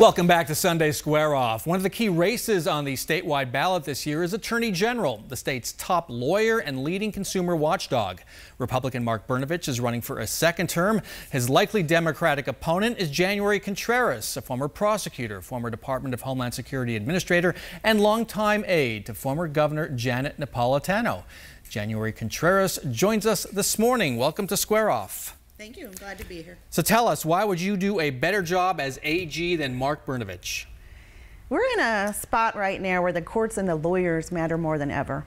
Welcome back to Sunday Square Off. One of the key races on the statewide ballot this year is Attorney General, the state's top lawyer and leading consumer watchdog. Republican Mark Brnovich is running for a second term. His likely Democratic opponent is January Contreras, a former prosecutor, former Department of Homeland Security administrator, and longtime aide to former Governor Janet Napolitano. January Contreras joins us this morning. Welcome to Square Off. Thank you. I'm glad to be here. So tell us, why would you do a better job as AG than Mark Brnovich? We're in a spot right now where the courts and the lawyers matter more than ever.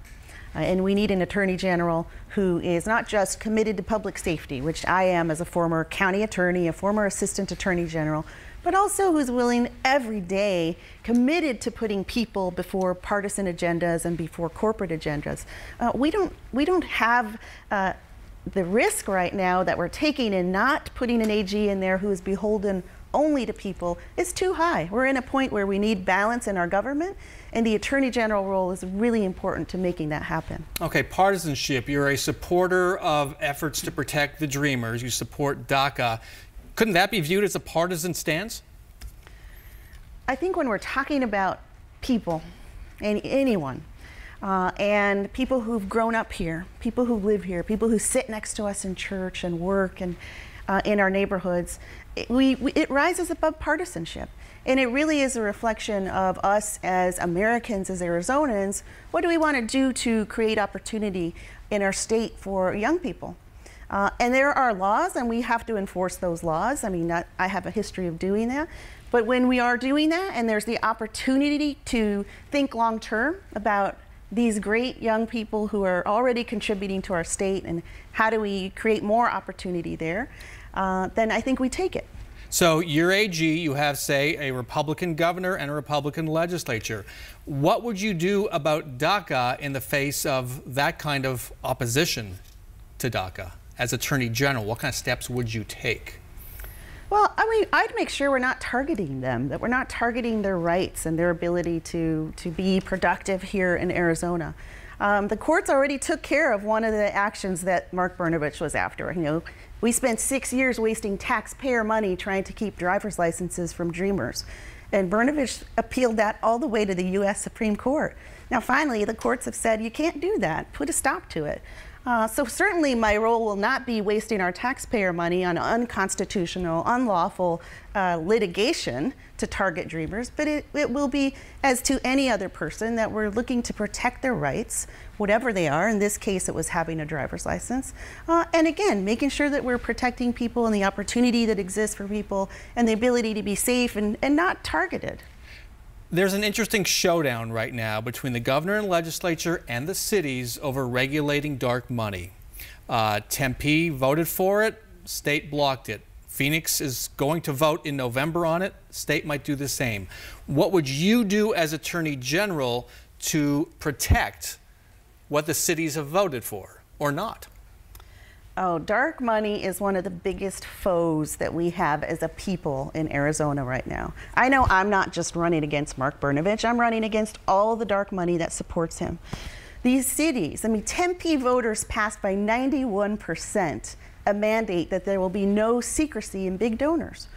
And we need an attorney general who is not just committed to public safety, which I am as a former county attorney, a former assistant attorney general, but also who's willing every day, committed to putting people before partisan agendas and before corporate agendas. We don't have the risk right now that we're taking in not putting an AG in there who is beholden only to people is too high. We're in a point where we need balance in our government, and the Attorney General role is really important to making that happen. Okay, partisanship. You're a supporter of efforts to protect the Dreamers. You support DACA. Couldn't that be viewed as a partisan stance? I think when we're talking about people, and anyone, and people who've grown up here, people who live here, people who sit next to us in church and work and in our neighborhoods, it rises above partisanship. And it really is a reflection of us as Americans, as Arizonans. What do we want to do to create opportunity in our state for young people? And there are laws, and we have to enforce those laws. I mean, I have a history of doing that. But when we are doing that, and there's the opportunity to think long term about these great young people who are already contributing to our state and how do we create more opportunity there, then I think we take it. So you're AG, you have, say, a Republican governor and a Republican legislature. What would you do about DACA in the face of that kind of opposition to DACA? As Attorney General, what kind of steps would you take? Well, I mean, I'd make sure we're not targeting them, that we're not targeting their rights and their ability to be productive here in Arizona. The courts already took care of one of the actions that Mark Brnovich was after. You know, we spent 6 years wasting taxpayer money trying to keep driver's licenses from Dreamers. And Brnovich appealed that all the way to the U.S. Supreme Court. Now, finally, the courts have said you can't do that, put a stop to it. So certainly my role will not be wasting our taxpayer money on unconstitutional, unlawful litigation to target Dreamers, but it will be, as to any other person, that we're looking to protect their rights, whatever they are. In this case, it was having a driver's license. And again, making sure that we're protecting people and the opportunity that exists for people and the ability to be safe and not targeted. There's an interesting showdown right now between the governor and legislature and the cities over regulating dark money. Tempe voted for it, state blocked it. Phoenix is going to vote in November on it, state might do the same. What would you do as Attorney General to protect what the cities have voted for or not? Oh, dark money is one of the biggest foes that we have as a people in Arizona right now. I know I'm not just running against Mark Brnovich, I'm running against all the dark money that supports him. These cities, I mean, Tempe voters passed by 91% a mandate that there will be no secrecy in big donors.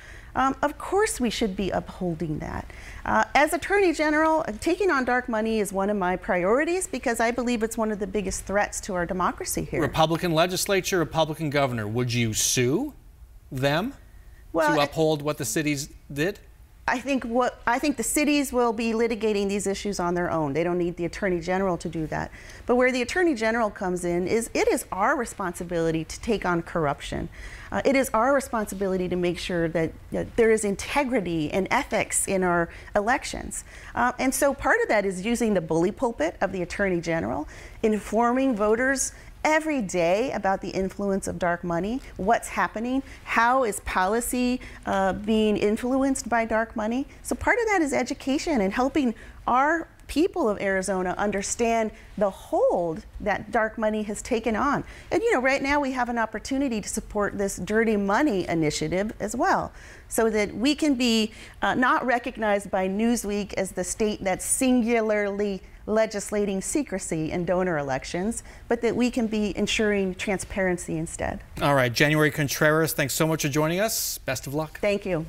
Of course we should be upholding that. As Attorney General, taking on dark money is one of my priorities because I believe it's one of the biggest threats to our democracy here. Republican legislature, Republican governor, would you sue them to uphold what the cities did? I think the cities will be litigating these issues on their own. They don't need the Attorney General to do that. But where the Attorney General comes in is it is our responsibility to take on corruption. It is our responsibility to make sure that there is integrity and ethics in our elections. And so part of that is using the bully pulpit of the Attorney General, informing voters every day about the influence of dark money, what's happening, how is policy being influenced by dark money. So part of that is education and helping our people of Arizona understand the hold that dark money has taken on. And you know, right now we have an opportunity to support this dirty money initiative as well, so that we can be not recognized by Newsweek as the state that's singularly legislating secrecy in donor elections, but that we can be ensuring transparency instead. All right, January Contreras, thanks so much for joining us. Best of luck. Thank you.